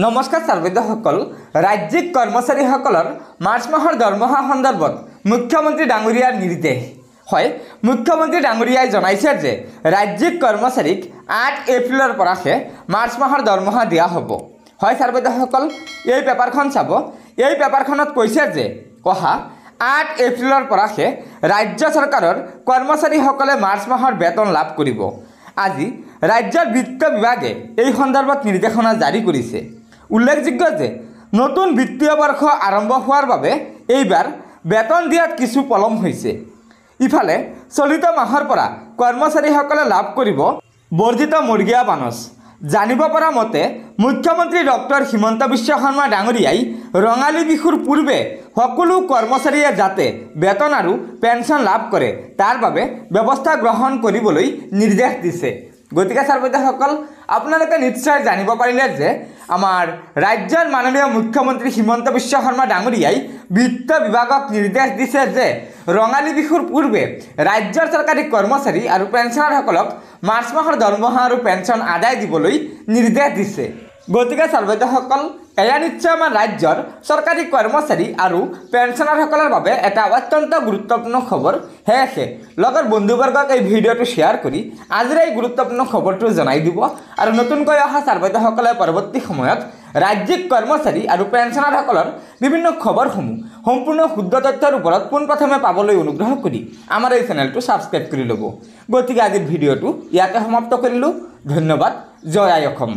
নমস্কাৰ ছাৰবেদসকল ৰাজ্যিক কৰ্মচাৰীসকলৰ মাৰ্চ মাহৰ দৰমহা সন্দৰ্ভত মুখ্যমন্ত্ৰী ডাঙৰীয়াৰ নিৰ্দেশ হয়। মুখ্যমন্ত্ৰী ডাঙৰীয়াই জনাইছে যে ৰাজ্যিক কৰ্মচাৰীক ৮ এপ্ৰিলৰ পৰাহে মাৰ্চ মাহৰ দৰমহা দিয়া হ'ব। হয় ছাৰবেদসকল, এই পেপাৰখন চাব। এই পেপাৰখনত কৈছে যে অহা ৮ এপ্ৰিলৰ পৰাহে ৰাজ্য চৰকাৰৰ কৰ্মচাৰীসকলে মাৰ্চ মাহৰ বেতন লাভ কৰিব। আজি ৰাজ্যৰ বিত্ত বিভাগে এই সন্দৰ্ভত নিৰ্দেশনা জাৰি কৰিছে। উল্লেখযোগ্য যে নতুন বিত্তীয় বৰ্ষ আৰম্ভ হোৱাৰ বাবে এইবাৰ বেতন দিয়াত কিছু পলম হৈছে। ইফালে চলিত মাহৰ পৰা কৰ্মচাৰীসকলে লাভ কৰিব বৰ্ধিত মৰ্গীয়া বানচ। জানিব পৰা মতে মুখ্যমন্ত্ৰী ডক্টৰ হিমন্ত বিশ্ব শৰ্মা ডাঙৰীয়াই ৰঙালী বিহুৰ পূৰ্বে সকলো কৰ্মচাৰীয়ে যাতে বেতন আৰু পেঞ্চন লাভ কৰে তাৰ বাবে ব্যৱস্থা গ্ৰহণ কৰিবলৈ নিৰ্দেশ দিছে। গতিকে ছাৰবেদসকল, আপোনালোকে নিশ্চয় জানিব পাৰিলে যে আমাৰ ৰাজ্যৰ মাননীয় মুখ্যমন্ত্ৰী হিমন্ত বিশ্ব শৰ্মা ডাঙৰীয়াই বিত্ত বিভাগক নিৰ্দেশ দিছে যে ৰঙালী বিহুৰ পূৰ্বে ৰাজ্যৰ চৰকাৰী কৰ্মচাৰী আৰু পেঞ্চনাৰসকলক মাৰ্চ মাহৰ দৰমহা আৰু পেঞ্চন আদায় দিবলৈ নিৰ্দেশ দিছে। গতিকে ছাৰবেদসকল, এয়া নিশ্চয় আমাৰ ৰাজ্যৰ চৰকাৰী কৰ্মচাৰী আৰু পেঞ্চনাৰসকলৰ বাবে এটা অত্যন্ত গুৰুত্বপূৰ্ণ খবৰ। সেয়েহে লগৰ বন্ধুবৰ্গক এই ভিডিঅ'টো শ্বেয়াৰ কৰি আজিৰ এই গুৰুত্বপূৰ্ণ খবৰটো জনাই দিব আৰু নতুনকৈ অহা ছাৰবেদসকলে পৰৱৰ্তী সময়ত ৰাজ্যিক কৰ্মচাৰী আৰু পেঞ্চনাৰসকলৰ বিভিন্ন খবৰসমূহ সম্পূৰ্ণ শুদ্ধ তথ্যৰ ওপৰত পোনপ্ৰথমে পাবলৈ অনুগ্ৰহ কৰি আমাৰ এই চেনেলটো ছাবস্ক্ৰাইব কৰি ল'ব। গতিকে আজিৰ ভিডিঅ'টো ইয়াতে সমাপ্ত কৰিলোঁ। ধন্যবাদ। জয় আই অসম।